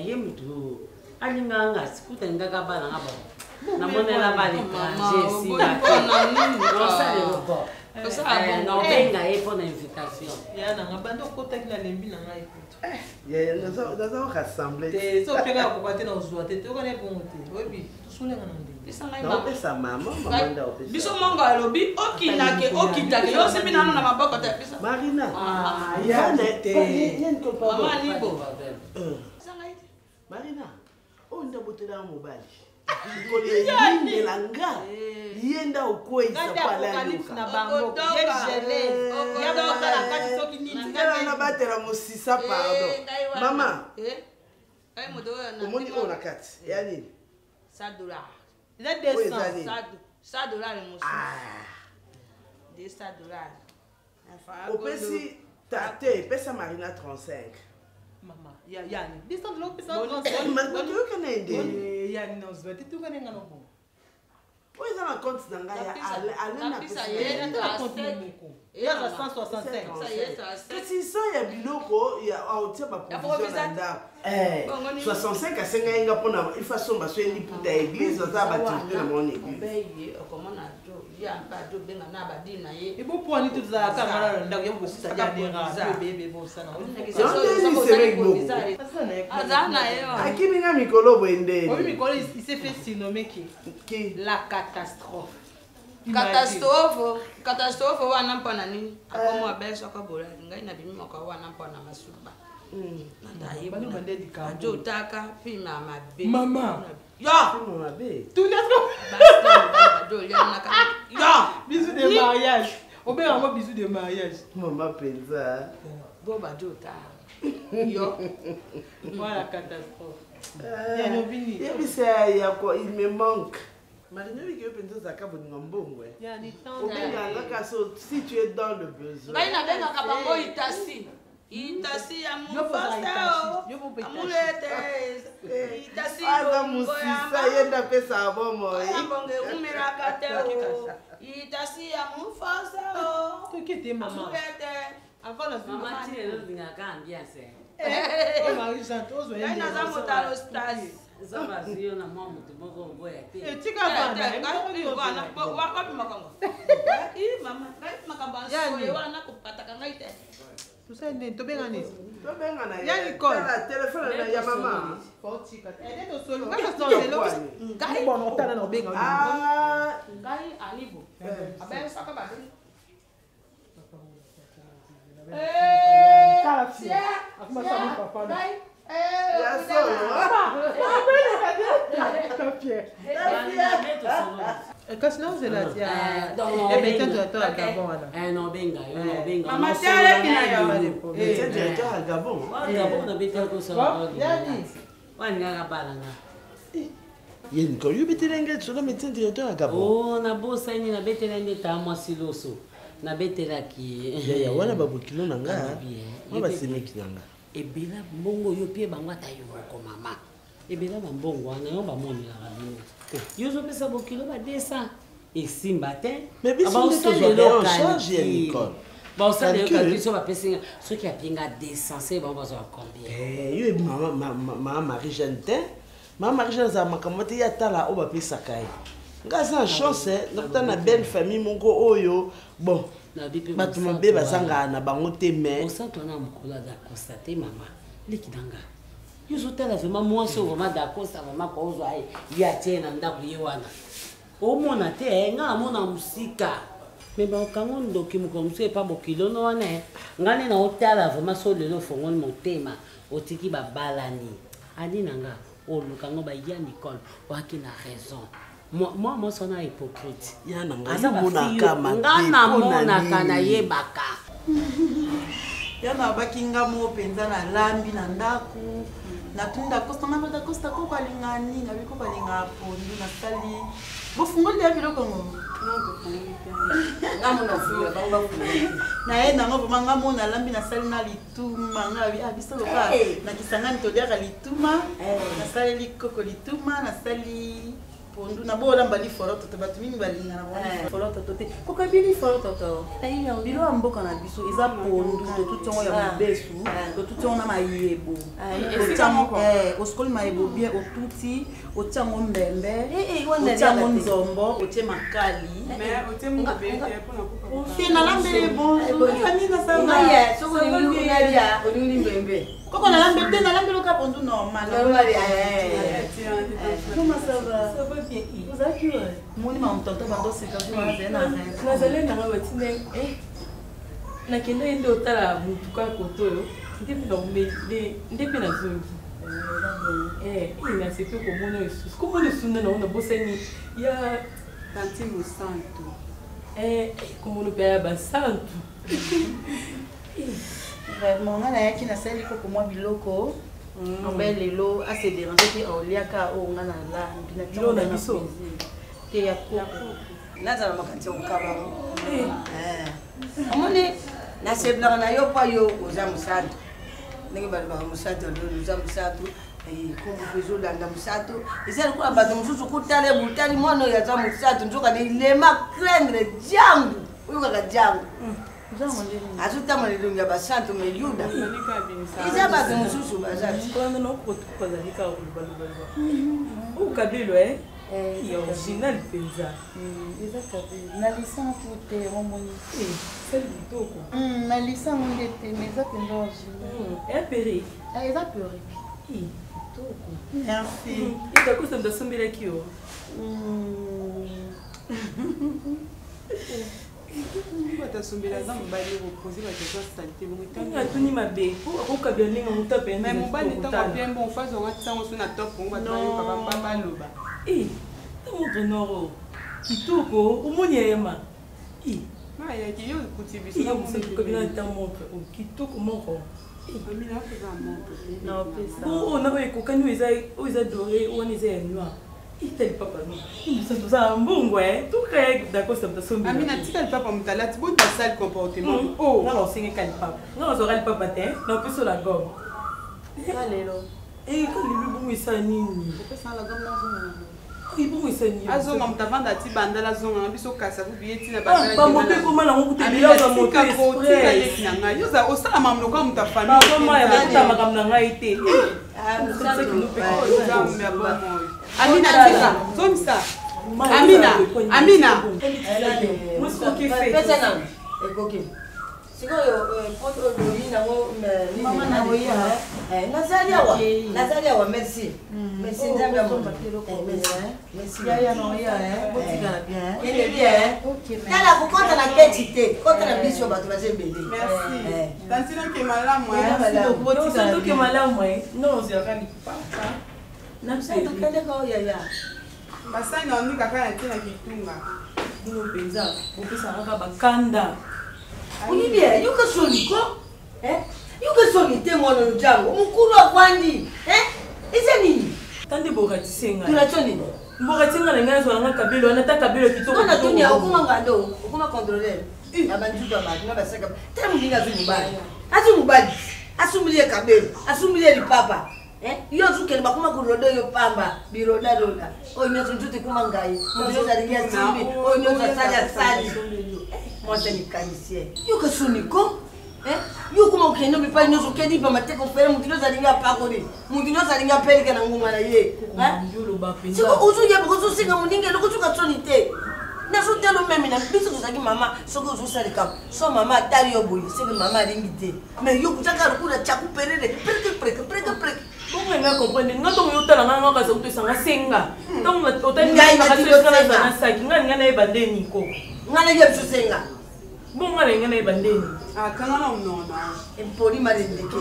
Yemdu alinga nga sikuta ngaka bana ngaba. Na monela ba l'étranger si ba. On ça le bon. Non, venga aí pour l'invitation. Ya na ngabando kota kila lembi na ngai kutu. Ya nazo rassembler. Te so pega ko kwate na uzwa te ko ne bonte. Obi, tusule ngana ndi. Bisa ngai mama. Pesa mama nda opesa. Biso monga lobi okitake yo sibi nanu na maboko te bisa. Marina. Ya te. Mama nibo. Marina. O nda botela mobali. Yende langa yenda ukweza pala luka na bango yegele ya bota la kati soki nini na batela musisa pardon mama ay modo na omoni ona kati ya nini $100 za $100 $100 opesi tate pesa Marina 35 mama yani $100 pesa tu kana ende yani na uzwete tu kana ngano bo oza na compte na ngai ale na pesa ye na compte moko ya 165 kasi so ya biloko ya autia ba provision na ndako 65 asenga yenga pona ifasomba so endi puta église za ba tirte na mon église beye okomona jo ya ba jo benga na ba dina ye ibo poni tu za kamera ndako yebo sisa ja dera bebe bo sana azana yo akimi na mikolo bwende obi mikolo il s'est fait surnommer qui la catastrophe catastrophe wana mpona nini akomo abeso akabola ngai na bimima kwa wana mpona masuba bani bande di ka jo taka pima mabe mama ya pima mabe tu laisse basta jo yana ka ya bisous de mariage obe ngo bisous de mariage mama penza bo ba jo ta yo voilà catastrophe ya no bini yebisa ya ko il me manque Marina, il y a des gens qui ont bon. Il y a des temps. Si tu es dans le besoin. Il y a des gens qui ont Itasi. Itasi à mon pasteur. Amulete. Itasi. Ah, Moussissa, il y a des gens qui ont bon. Itasi à mon pasteur. Tu quittes maman. Avant la maman, tu es là, tu as bien fait. Oh, Marie-Santos, il y a des gens qui stasi. Zaba zio na mama tumoko boya te. Tika bana, bana, wapi makango? Mama, makambo so wana kupataka ngai te. Tusende tobenga nini? Tobenga na ya Nicole. La téléphone na ya mama. Fotika. Ede to solo. Ngaka so lelo. Ngai bono tana na obenga. Ah, ngai alibo. Abe saka ba. Kafia. Akuma sabu papa. Ya solo. Kasi não se lá tia. É bem tanto a tua Gabon lá. Non benga, non benga. Mama tia que na yo. C'est directeur à Gabon. Gabon na bete ko so. Yani. Wanga balanga. Yen ko yo bete lenga so na médecin directeur à Gabon. Oh na bosa ni na bete lenga ta mo siloso. Na bete la ki. Ya wana babu kilo nanga. Mama semeki nanga. Ebela mbongo yo pie bangwa ta yo ko mama. Ebela mbongo wana yo ba moni la bino. Yo zo pesa bokilo ba 200 et simba te. Mais biso to en charge Nicole. Bon ça de ka biso ba pesa ce qui a pinga 200 c'est bon ba zo combien. Yo mama Marie-Jeanne te. Mama Marie-Jeanne za makamoti ya tala o ba pesa kai. Ngaza chance nakutana na belle famille mongo oyo. Bon, bato mabe bazanga na bango te mais osanto na mokolo aza constate mama likidanga yozotala vraiment mwasi vraiment dakosta vraiment kozwa ye atie na ndako ye wana omona te nga amona mosika me bakango ndoki mokolo mosusu epa bokilono wana ngani na otala vraiment so lelo ofongoli motema otiki babalani adi na nga olukango baya Nicole oaki na raison moi sona hypocrite namonaka nayebaka yana bakinga mo penza na lambi na ndaku natunda kosta na bada kosta ko balingani na biko balinga pondu na sali bofungoli ya biloko ngo na enda ngo manga mo na lambi na sali na lituma ngabi abiso loka na kisangani to dia lituma na sali likoko lituma na sali pondu na bola mbali foroto to batu mingi balinga na wona foroto to te ko kabili foroto to bilo amboka na biso eza pondu to tutongo ya besu to tutongo na mayebo oskoli mayebo bien otuti otango mbembe otango nzombo otie makali mais otie mbembe fina lambele bon famille na sanga ya soko ni ngalia oni mbembe koko na lambe te na lambe loka pondu normal comment ça va ça va bien vous avez vu moni ma mtonto bando sika tu na nazale na ngawatine na kende ndo otala mutuka koto ndipo na umele ndipo na zongi ina sepe komona yesus komona sunda na ona bosani ya tanti musanto komona pe ba santo vraiment ngana yaki na sali ko mwa biloko Ambel lelo a se déranger que oliaka o ngana la bina na biso te ya ko naza na makanti okaba amone na sebla na yo pa yo oza musatu ningi bali ba musatu lo oza musatu kombo bezo landa musatu izali kwa bato mususu kutale butali mwana ya za musatu njoka ni lema krendre jangu uyo kaka jangu azuta malilunga basantu meyuda iza bato mususu bazati kwana no kokozalika ulubalubaluba ukabilo ya original penza eza kabili na lisan tout romoni c'est kitoko na lisan nde te mais eza penza original peri eza peri kitoko merci ita kusa mdasombela kio batasumbela za mobali reposer batezo salite bongo atuni mabe okokabila ndenge moto apende mais mobali ntango bien bon phase onga ntango so na top bongo bato bayoka baloba ta moto noro kitoko omoni yema mayaki yo kuti biso kabila ta moto kitoko moko amina pesa moto na pesa na ba ekokani oyo eza doré wana eza ya noir itali papa no musantu za mbungu tuka d'accord ça mtasombi amina tika papa mutalati bon ta sale comportement na osinge kali papa na ozora li papa te na piso la gomme kalelo kalelo bungu isa nini pesa la gomme na zona bungu isa nini azonga mutavanda ti bandala zonga biso kasa bubieti na bandala ba mope koma na ngoku te bila za mope express na ngai yoza osala mamlo kwa muta famille ba koma ya kuta makamna ngai te Amina tika zomisa Amina muskoki fe pesa na ekoki sikoyo poto doli na ngo mama na oya nazalia wa merci merci nzambe ya Mungu merci ya no ya botika bien kende bien tala kukonta na keti te konta na biso bato bazembele merci tantina ke malamu botika ke malamu non zirani papa na msaito kende ko ya basani oni kaka na tina kitunga dino penza bopesa kaka bakanda unibia yuka soliko yuka solite mwana njango mukulu akwandi ise nini tande bokatisenga tunachoni bokatisenga na ngai zo na kabelo na ta kabelo kitoko na tunia okuma ngado okuma contrôler abanjuka matu na baseka temu ndinga zimubali azimubali asumilie kabelo asumilie lipapa yo zuke bakuma kurodo yo pamba biroda roda onyo tuti kuma ngai mudyo zaringia simbi onyo tsaya sali mose ni kanisie yo kasuniko yo kuma ukendo bipa nyo zukedi pa mateko fere mudyo zaringia pakori mudyo zaringia pelike na nguma na ye ndolo ba penza siko uzu ye bukuzu singa muninge lokutuka tsoni te nazotala omemi na biso tozalaki mama soki ozosaleka so mama atali yo boye seke mama alingi te mais yo kutaka lokula tyaku perere preke bongo nga comprendre nga ntongo yotala nga nga kasa utosanga senga ntongo otalinga saki nga ninga nayeba ndeni ko nga naye biso senga bongo nga ninga nayeba ndeni kanga na mnona empoli malendeke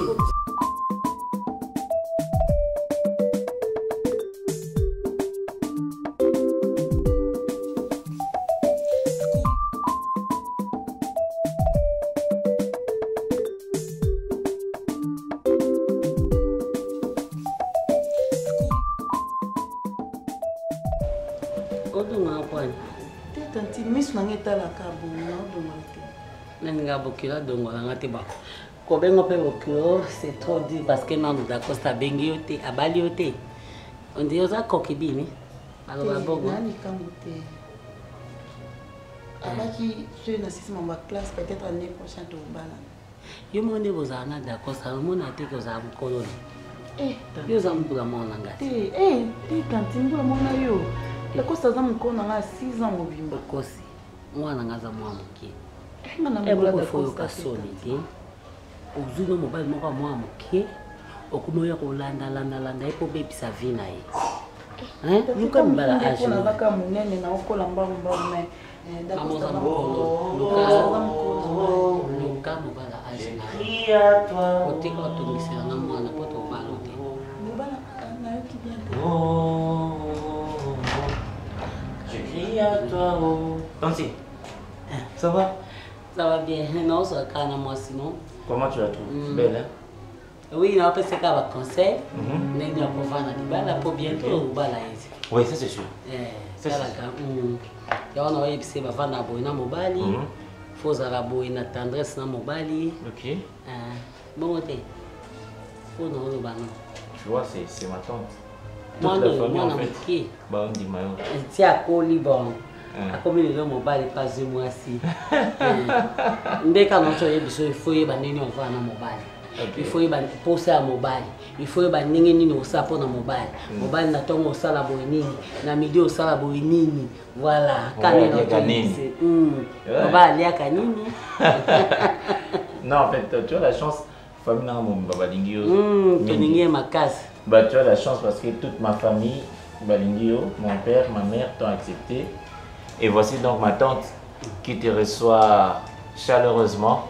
c'est trop dur parce que non d'accord ça bengi yote abali yote on dit oza kokibini alors bongo nani kamote abaki je na sisi mamba classe peut-être année prochaine to bala yo monde bozana d'accord ça mona te ko za mkoloni yo za mbula mona ngati te kantini mbula mona yo la kosa za mkona nga 6 ans mobimba kosi mwana ngaza mwa muke ngana mbula da kosa kasoni te ozuno mobile moko mwa muke okumoya kolanda epo bebisa vie na ye luka mbala age na baka munene na okola mbangu me luka mobala age na oteka otungisela na mwana po tobala te Je crie à toi, oh. Tanti, ça va? Ça va bien. Non, ça va moi sinon. Comment tu la trouves? Belle, hein? Oui, on peut se faire un conseil. Mais on peut faire un peu bientôt. Oui, ça c'est sûr. C'est ça. On a épicé ma femme à boire dans mobali. Faut à boire na tendresse dans mobali. Ok. Bon, t'es. Faut non le banon. Tu vois, c'est ma tante. Toute la famille en fait. Bah on dit maillot. Tiens, à bon. Comme les hommes mobile pas de moi si. Dès qu'on a il faut y banner on va dans mobile. Il faut y poser à mobile. Il faut y banner ni au sapon dans mobile. Mobile na tongo au sala boinini, na midi au sala boinini. Voilà. Kanini. Mobile ya kanini. Non en fait tu as la chance famille na mon babalingio. Keningie makasi. Bah tu as la chance parce que toute ma famille balingio, mon père, ma mère t'ont accepté. Et voici donc ma tante qui te reçoit chaleureusement.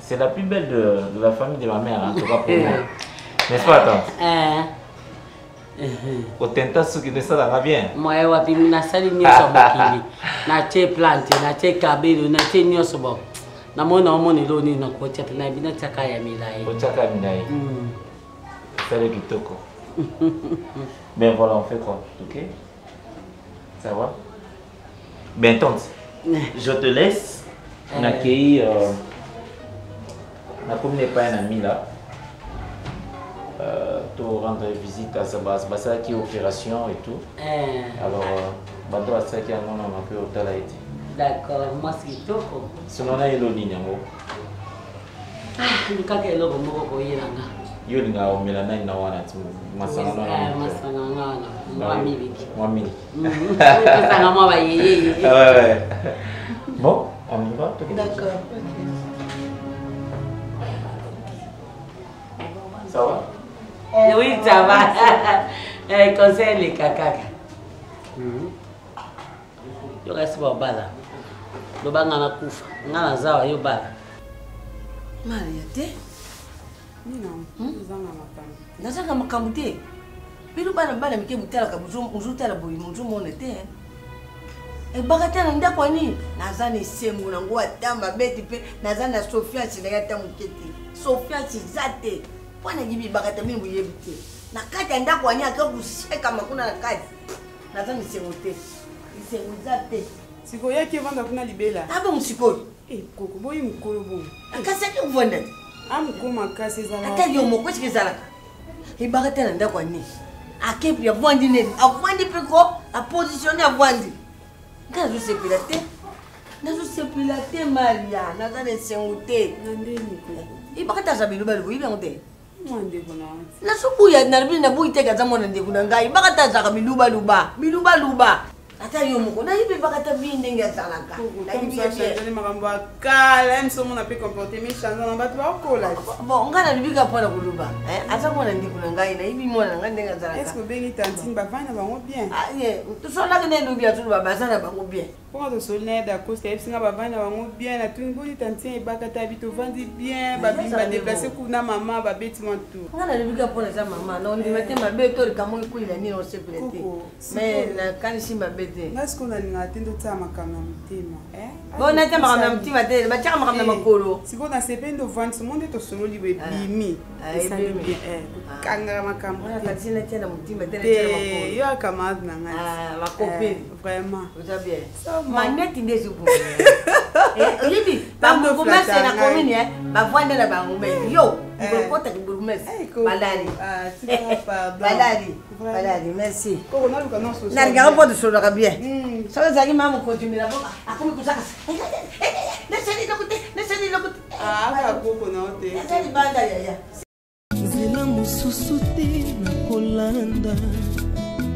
C'est la plus belle de la famille de ma mère, en tout cas pour moi. N'est-ce pas, tante? Au tenta ce qui ne s'en bien. Moi, je suis na sali nyoso bakili. Na che plante, na che kabelo, na che nyoso bo. Na mona omoni lo ni na ko chapa na bina chaka ya milai. Ko chaka ya milai. C'est kitoko. Mais voilà, on fait quoi? OK? Ça va? Bien, tante, je te laisse. On accueille. Comme n'est pas un ami là, pour rendre visite à sa base, ça qui est opération et tout. Alors, bateau à ça qui a un peu au talaïti. D'accord, moi c'est tout. Sinon, on a eu l'eau. Le cas que l'eau est là. Yo linga omelana ina wana tu masanga na masanga na mwamili masanga mwa ba yeye ouais bon on y va d'accord ça va oui ça va conseil les kaka yo kasi ba bala lo banga na kufa ngana zawa yo bala Maria te non, nazanga makambo te bino bana bana mike butalaka muzutala boyi muzumona te ebaka na ndako ani naza na esengo nango ata mabeti mpe naza na sofiance nanga ata moke te sofiance eza te mpona yibi ebaka ta mini boyebi te na kati ya ndako ani aka kosekama kuna na kati naza na esengo te esengo eza te sikoyo yaki evanda kuna libela abe mosikoyo koko boyi mokolo boyi akasi ake kovanda te amukoma kasi ezalaka ata yo moko esika ezalaka ebaka te na ndako ani akepi avwandi nini avwandi mpe ko apositione avwandi nga nazosepela te maria naza na esengo te ebaka te aza biloba liboyi yango te La subuya na buyi teka za mwana ndeko na ngai bakata zaka biluba ata yo moko na yibe bakata bindenge azalaka na yibe makambo akala msomo na pe comporter mes chanson na bato bakola bon ngana libika pona kuluba ata mwana ndeko na ngai na yibi mwana nga ndenge azalaka est-ce que bengi tantine bavana bango bien ah ye to so la kene ndubia tu babazana bango bien pour to so ne da costa esinga bavana bango bien na tu ngoni tantine bakata bito vandi bien babimba déplacer kuna mama babeti mon tour ngana libika pona za mama na ndi mate mabeto kamo kuila ni on se prêter mais na kanisi mabeto est-ce qu'on a l'inatendo ta makamna mtima bon na ta makamna mtima te ba chaka makamna makolo siko na sependo vendre ce monde to solo liwe bimi bien kanga makamna na katina tena mtima tena tena makolo yo akamad na nga ma copine vraiment vous avez bien maneti ndezi ku libi ba mo commerce na commune ba vendre na ba ngombe yo ko ta burgomestre balari balari merci ko na luka non so na regarde pas de solo bien ça veut dire maman continue là a comme que ça laissez-les de côté ah koko na ote laissez-les banda ya zela mususu te na kolanda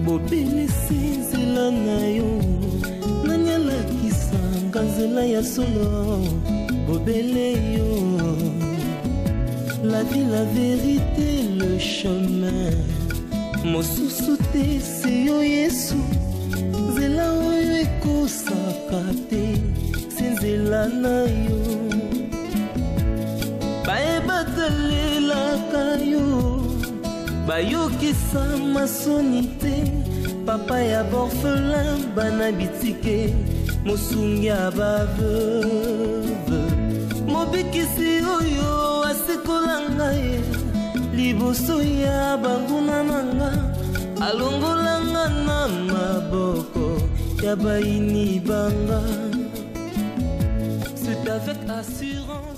bobelisi nzela na yo nanyalakisanga nzela ya solo bobele yo la vie la vérité le chemin mosusu te se yo yesu nzela oyo ekosaka te se nzela na yo bayebatalelaka yo bayokisa masoni te papa ya borfelin bana bitike mosungi ya baveuve mobikisi oyo asekolanga ye liboso ya banguna nanga alongolanga na maboko ya bayini banga c'est avec assurance